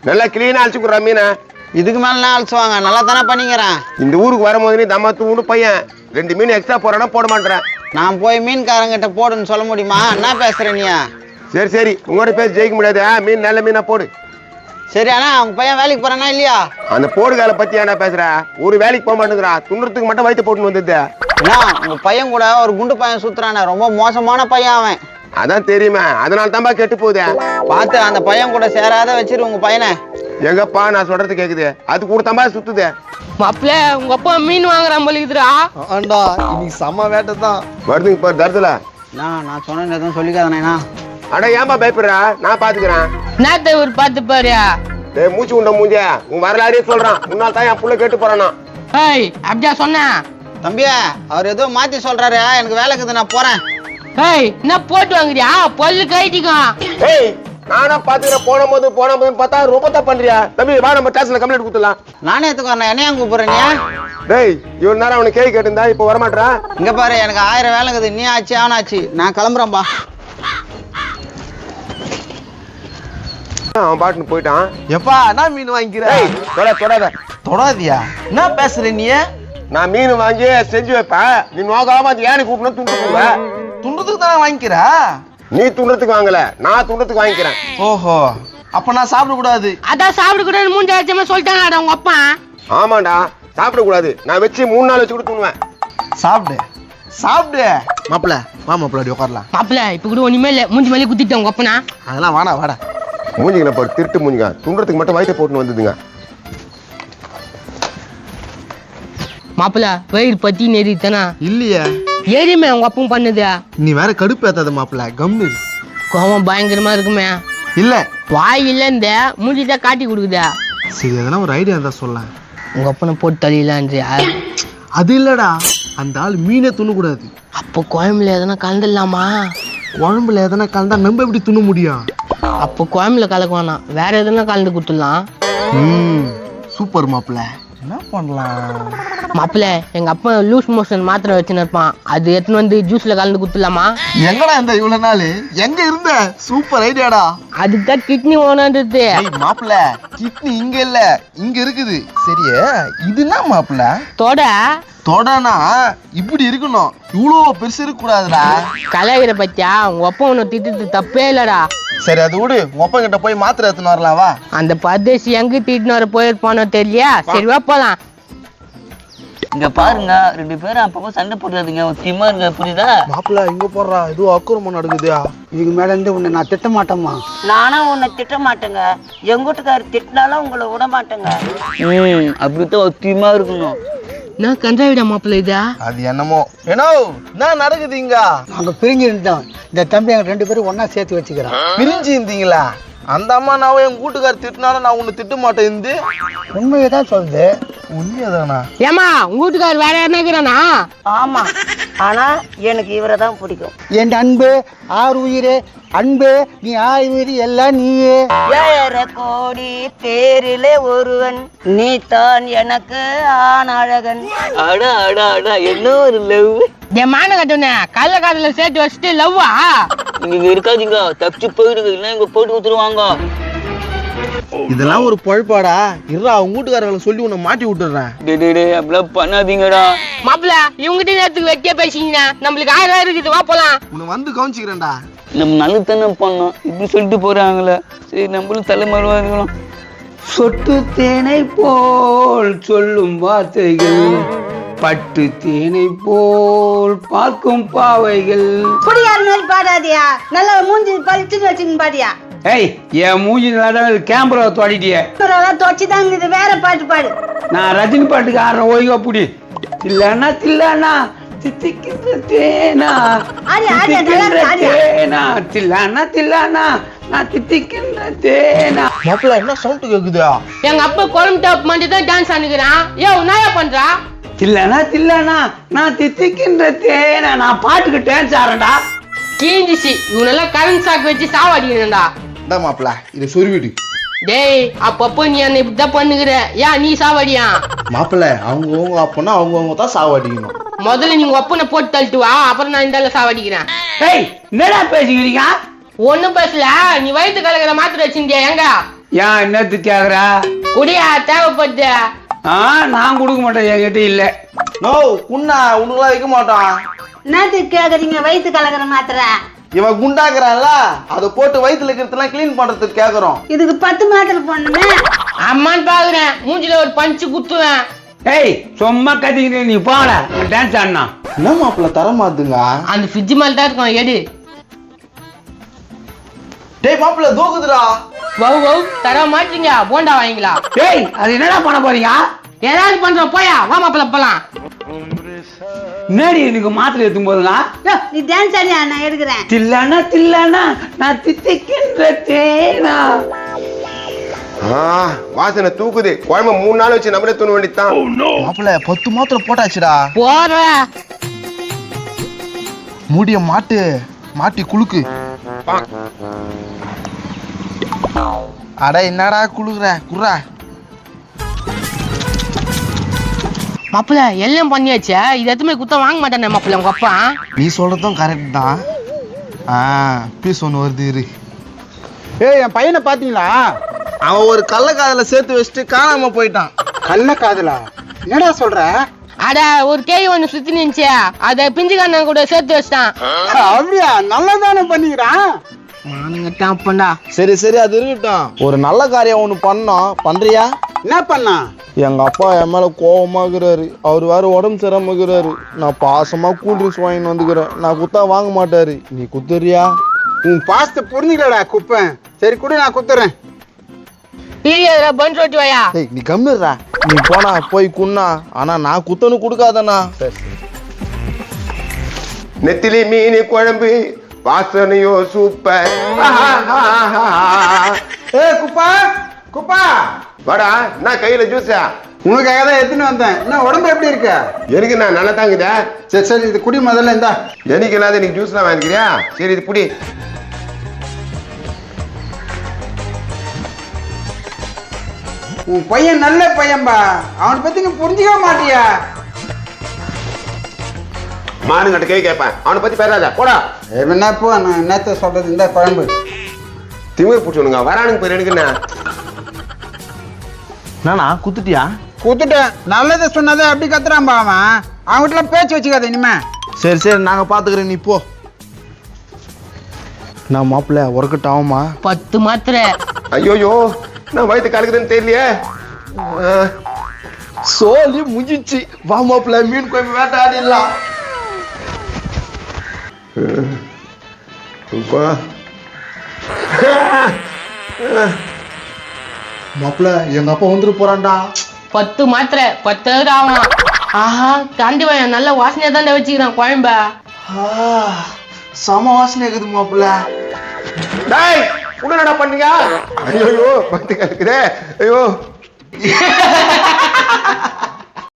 நல்லா கிளீனா அழைச்சுக்குறா மீனை. இதுக்கு மேலாம் அழைச்சுவாங்க, நல்லா தானே பண்ணிக்கிறேன். இந்த ஊருக்கு வரும்போது நீ தம்மா தூண்டு பையன் 2 மீன் எக்ஸ்ட்ரா போறானா போட மாட்டேறேன். நான் போய் மீன்காரங்கிட்ட போடுன்னு சொல்ல முடியுமா? என்ன பேசுற நீ? சரி உங்களோட பேச ஜெயிக்க முடியாது. மீன் நல்ல மீனா போடு. சரி அண்ணா, உங்க பையன் வேலைக்கு போறானா இல்லையா? அந்த போடுகால பத்தி என்ன பேசுற? ஒரு வேலைக்கு போக மாட்டேங்கிறா, துண்டுறதுக்கு மட்டும் வயிற்று போட்டுன்னு வந்தது. உங்க பையன் கூட ஒரு குண்டு பையன் சுத்துறானே, ரொம்ப மோசமான பையன் அவன். அதான் தெரியுமா, அதனால தான்பா கெட்டு போகுது. பார்த்து அந்த பையன் கூட சேராத வச்சிரு உங்க பையனை. எங்கப்பா நான் சொல்றது கேக்குது, அது கூட தான்பா சுத்துது. மாப்பிள்ள உங்க அப்பா மீன் வாங்குறான் போலிக்குதுடா. ஆண்டா இன்னைக்கு செம்ம வேட்டை தான் வருதுங்க பாரு தருதுல. நான் சொன்னேன் எதுவும் சொல்லிக்காதண்ணா. அட ஏன்பா பயப்படுறா, நான் பாத்துக்கிறேன். நேத்த ஒரு பார்த்து பாரு. டேய் மூச்சு உண்ட மூஞ்ச, உன் வரலாறே சொல்றான். முன்னாள் தான் என் புள்ள கேட்டு போறானா. ஏய் அப்படியா சொன்ன? தம்பியா அவர் ஏதோ மாத்தி சொல்றாரு, எனக்கு வேலை இருக்குது, நான் போறேன். ஏய் என்ன போட்டு வாங்குறியா? பொல்லு கைட்டிக்கும். ஏய் நானா பாத்துக்கிறேன். போன போது பார்த்தா ரொம்ப தான் பண்றியா? தம்பி வா நம்ம ஸ்டேஷன்ல கம்ப்ளைண்ட் கொடுத்துடலாம். நானே எடுத்துக்கோ, என்னையா கூப்பிடுறேன் நீ? டேய் இவ்வளவு நேரம் அவனுக்கு கேக் கேட்டிருந்தா இப்ப வரமாட்டான். இங்க பாரு, எனக்கு 1000 வேலை இருக்குது. நீ ஆச்சு அவனாச்சு, நான் கிளம்புறேன்பா. அவன் பாட்டுன்னு போயிட்டான். எப்பா என்ன மீன் வாங்கிக்கிற? தொடாத தொடாதியா? என்ன பேசுற நீ? நான் மீன் வாங்கி செஞ்சு வைப்பேன். நீ நோக்காம அது ஏன்னு கூப்பிடணும் துண்டுக்குவ. துண்டுறதுக்கு தானே வாங்கிக்கிற? நீ துண்டுறதுக்கு வாங்கல, நான் துண்டுறதுக்கு வாங்கிக்கிறேன். ஓஹோ, அப்ப நான் சாப்பிட கூடாது. அதான் சாப்பிட கூடாது மூஞ்சி அடிச்சமா சொல்லிட்டாங்கடா உங்க அப்பா. ஆமாண்டா, சாப்பிட கூடாது. நான் வச்சு 3 நாள் வச்சு கூட தூங்குவேன். சாப்பிடு மாப்பிள்ள. வா மாப்பிள்ள, அப்படி உட்காரலாம். மாப்பிள்ள இப்ப கூட ஒண்ணுமே இல்ல, மூஞ்சி மேலே குத்திட்டேன் உங்க அப்பனா. அதெல்லாம் வாடா. மூஞ்சிங்களை பாரு, திருட்டு மூஞ்சிங்க. துண்டுறதுக்கு மட்டும் வயிற்று போட்டுன்னு வந்ததுங்க. மாப்பிள்ள வயிறு பத்தி நெறித்தானா? இல்லையே, ஏறிமே உங்க அப்பவும் பண்ணுது. நீ வேற கடுப்பு ஏத்தாத மாப்பிள்ள, கம்மு. கோவம் பயங்கரமா இருக்குமே. இல்ல வாய் இல்ல, இந்த மூஞ்சிதான் காட்டி கொடுக்குதா. சரி, அதெல்லாம் ஒரு ஐடியா இருந்தா சொல்ல. உங்க அப்பனை போட்டு தள்ளிடலான்றியா? அது இல்லடா, அந்த ஆள் மீனே துண்ணக்கூடாது. அப்போ குழம்புல எதனா கலந்துடலாமா? குழம்புல எதனா கலந்தா நம்ம எப்படி துண்ண முடியும்? அப்போ குழம்புல கலக்குவானா, வேற எதனா கலந்து கொடுத்துடலாம். சூப்பர் மாப்பிள்ள, என்ன பண்ணலாம்? மாப்பிள்ள எங்க அப்பா லூஸ் மோஷன் மாத்திரை வச்சுன்னு இருப்பான், அது எடுத்துன்னு வந்து ஜூஸ்ல கலந்து கொடுத்துடலாமா? எங்கடா இருந்த இவ்வளவு நாள்? எங்க இருந்த? சூப்பர் ஐடியாடா. அதுதான் கிட்னி ஓனன்றது. மாப்பிள்ள கிட்னி இங்க இல்ல, இங்க இருக்குது. சரியா, இது என்ன மாப்பிள்ள? தொடனா இப்படி இருக்கணும், இவ்வளவு பெருசு இருக்க கூடாதுடா. கலைகிற பத்தியா உங்க அப்பா உன்னை திட்டு தப்பே இல்லடா. சரி அது விடு, உங்க அப்பா கிட்ட போய் மாத்திரை எடுத்துன்னு வரலாவா? அந்த பரதேசி எங்க திட்டுன்னு வர போயிருப்பானோ தெரியலையா. சரி வா போலாம். இங்க பாருங்க, 2 பேரும் அப்பப்போ சண்டை போடுறாதுங்க, ஒத்தியமா இருங்க, புரியுதா? மாப்பிள்ள இங்க போடுறா, ஏதோ அக்குரமம் நடக்குதா? இதுக்கு மேல இருந்து உன்னை நான் திட்ட மாட்டேம்மா. நானும் உன்னை திட்ட மாட்டேங்க, எங்க வீட்டுக்காரர் திட்டினாலும் உங்களை விட மாட்டேங்க. அப்படித்தான் ஒத்தியமா இருக்கணும். நான் கண்டாவிட மாப்பிள்ள இதா. அது என்னமோ என்ன நடக்குது இங்க? நாங்க பிரிஞ்சு இருந்தோம், இந்த தம்பி எங்க 2 பேரும் ஒன்னா சேர்த்து வச்சுக்கிறோம். பிரிஞ்சு இருந்தீங்களா? அந்த அம்மா நான் என் கூட்டுக்காரர் திட்டினாலும் நான் உன்னை திட்ட மாட்டேன். இருந்து உண்மையை தான் சொல்லுது. உண்மையதானா? ஏமா உங்க வீட்டுக்காரர் வேற யாருன்னா இருக்கிறானா? ஆமா, ஆனா எனக்கு இவரை தான் பிடிக்கும். என் அன்பு 6 உயிர், அன்பு நீ 6 உயிர், எல்லாம் நீயே. 7 கோடி பேரிலே ஒருவன், நீ தான் எனக்கு ஆணழகன். அடா அடா அடா, என்ன ஒரு லவ். என் மான கட்டுன கல்ல காதல சேர்த்து வச்சுட்டு லவ்வா? இங்க இருக்காதீங்க, தப்பிச்சு போயிடுங்க, இல்லை இங்க போட்டு கொடுத்துருவாங்க. இதெல்லாம் ஒரு பொழப்பாடா? இருடா, அவங்க வீட்டுக்காரங்களை சொல்லி உன்னை மாட்டி விட்டுறேன். அப்படிலாம் பண்ணாதீங்கடா. மாப்பிள்ள இவங்கிட்ட நேரத்துக்கு வெட்டியா பேசிங்கன்னா நம்மளுக்கு 1000 இருக்குது, வா போலாம். உன்னை வந்து கவனிச்சுக்கிறேன்டா. நம்ம நல்லது தானே பண்ணோம், இப்படி சொல்லிட்டு போறாங்களே. சரி நம்மளும் தலைமறைவா இருக்கலாம். சொட்டு தேனை போல் சொல்லும் வார்த்தைகள், பட்டு தேனை போல் பார்க்கும் பாவைகள். குடியார் மாதிரி பாடாதியா, நல்லா மூஞ்சி பழிச்சுன்னு வச்சுன்னு பாடியா. ஏய், என் மூஞ்சி நல்லா கேமரா தோடிட்டியே. தொச்சுதாங்க, வேற பாட்டு பாடு. நான் ரஜினி பாட்டுக்கு ஆடுறேன், ஓய்வா புடி. தில்லானா தில்லானா தித்திக்கின்ற தேனா, தேனா தில்லானா தில்லானா நான் தித்திக்கின்ற தேனா. மாப்பிள்ள என்ன சவுண்ட் கேக்குதா? எங்க அப்பா குழம்பு டாப் மாதிரி தான் டான்ஸ் ஆனுக்குறான். ஏ உன்னாயா பண்றா? தில்லானா தில்லானா நான் தித்திக்கின்ற தேனா. நான் பாட்டுக்கு டான்ஸ் ஆடுறேன்டா. கீஞ்சிச்சு, இவனெல்லாம் கரண்ட் சாக்கு வச்சு சாவாடிக்கணும்டா. மாப்பிள்ள இதை சொருவிடு. டேய் அப்பப்போ நீ என்ன இப்படிதான் பண்ணுகிற, ஏன் நீ சாவாடியா? மாப்பிள்ள அவங்கவுங்க அப்பனா அவங்கவுங்க தான் சாவாடிக்கணும். முதல்ல நீங்க ஒப்பனை போட்டு தள்ளிட்டு வா, அப்புறம் நான் இந்த சாவாடிக்கிறேன். ஏய் என்னடா பேசிக்கிறீங்க? ஒண்ணும் பேசல, நீ வயிற்று கலக்கிற மாத்திரை வச்சிருந்தியா? எங்க ஏன் என்னத்து கேக்குற? குடியா தேவைப்படுது. நான் கொடுக்க மாட்டேன், என்கிட்ட இல்ல. நோ குண்ணா உனக்குலாம் வைக்க மாட்டான். என்னத்துக்கு கேக்குறீங்க? வயிற்று கலக்கிற மாத்திரை. இவன் குண்டாக்குறான்ல அதை போட்டு வயிற்றுல இருக்கிறதெல்லாம் கிளீன் பண்றதுக்கு கேக்குறோம். இதுக்கு 10 மாத்திரை போடணுமே. அம்மான்னு பாக்குறேன், மூஞ்சில ஒரு பஞ்சு குத்துவேன். ஏய் சும்மா கத்திக்கிட்டு நீ போகல, டான்ஸ் ஆடினா. என்ன மாப்பிள்ள தர மாத்துங்க? அந்த ஃப்ரிட்ஜ் மேல தான் இருக்கும், எடு. டேய் மாப்பிள்ள தூக்குதுடா. வவ் வவ் தர மாட்டீங்க, போண்டா வாங்கிக்கலாம். ஏய் அது என்னடா பண்ண போறீங்க? ஏதாவது பண்றோம், போயா வா மாப்பிள்ள போலாம். முன்னாடி எனக்கு மாத்திரை எடுத்தும் போதுங்க. நீ டான்ஸ் ஆடியா? நான் எடுக்கிறேன். தில்லானா தில்லானா நான் தித்திக்கின்ற தேனா. வாசனை தூக்குது. குழம்பு 3 நாள் வச்சு நம்மளே தூண வேண்டியதுதான். மாப்பிள்ள 10 மாத்திரை போட்டாச்சுடா. போற மூடிய மாட்டி குலுக்கு. அட என்னடா குளுக்குற குர்ரா. மாப்பிள்ள எல்லாம் பண்ணியாச்சு, இது எதுவுமே குத்த வாங்க மாட்டேன் மாப்பிள்ள உங்க அப்பா. நீ சொல்றதும் கரெக்ட் தான். பீஸ் ஒன்று வருது இரு. ஏய், என் பையனை பாத்தீங்களா? அவன் ஒரு கள்ளக்காதல சேர்த்து வச்சுட்டு காணாம போயிட்டான். கள்ள காதலா? என்னடா சொல்ற? அட ஒரு கேய் ஒண்ணு சுத்தி நின்னுச்சு, அத பிஞ்சுக்காரன் கூட சேர்த்து வச்சிட்டான். அப்படியா? நல்லதானே பண்ணிக்கிறான். அப்பண்டா சரி சரி அது இருக்கட்டும். ஒரு நல்ல காரியம் ஒன்று பண்ணோம், பண்றியா? என்ன பண்ணா? எங்க அப்பா என் மேல கோவமாக்குறாரு. அவர் வேற உடம்பு சரியாமக்குறாரு. நான் பாசமா கூல் ட்ரிங்க்ஸ் வாங்கிட்டு வந்துக்கிறேன். நான் குத்தா வாங்க மாட்டாரு. நீ குத்துறியா? உன் பாசத்தை புரிஞ்சுக்கலடா குப்பேன். சரி குடி, நான் குத்துறேன். பன் ரொட்டி வாயா. ஏய் நீ கம்மிடுறா. நீ போனா போய் குண்ணா, ஆனா நான் குத்தனு கொடுக்காதண்ணா. நெத்திலி மீன் குழம்பு வாசனையோ சூப்பர். ஏ குப்பா குப்பா, வாடா. நான் கையில ஜூஸா உனக்காக தான் எடுத்துன்னு வந்தேன். என்ன உடம்பு எப்படி இருக்க? எனக்கு நான் நல்லா தாங்குதா. சரி சரி, இது குடி முதல்ல. இந்தா. எனக்கு இல்லாத நீ ஜூஸ்லாம் வாங்கிக்கிறியா? சரி இது புடி. உன் பையன் நல்ல பையன்பா, அவனை பத்தி நீ புரிஞ்சுக்க மாட்டியா? மானுங்கிட்ட கை கேட்பேன், அவனை பத்தி பேசாத போடா. என்னப்போ நான் என்னத்த சொல்றது? இந்த குழம்பு திமிர் பிடிச்சவனுங்க வரானுங்க போய் எடுக்குண்ணா. நானா குத்துட்டியா? குத்துட்டேன். நல்லதை சொன்னதை அப்படி கத்துறான்பா அவன். அவன்கிட்ட பேச்சு வச்சுக்காத இனிமே. சரி சரி நாங்க பாத்துக்கிறேன், நீ போ. நான் மாப்பிள்ள ஒர்க்கட் ஆகுமா? 10 மாத்திரை. ஐயோயோ, நான் வயிற்று கலக்குதுன்னு தெரியலையே. சோலி முடிஞ்சிச்சு. வா மாப்பிள்ள மீன் குழம்பு வேட்டாடிடலாம். மாப்பிள்ள எங்க அப்பா வந்துட்டு போறான்டா. 10 மாத்திரை 10 ஆகும். ஆஹா தாண்டி வாயா, நல்ல வாசனையா தாண்டி வச்சுக்கிறான் குழம்ப. சம வாசனை இருக்குது மாப்பிள்ள. டேய் உடனடா பண்ணீங்க. ஐயோ வயிற்று கலக்குதே. ஐயோ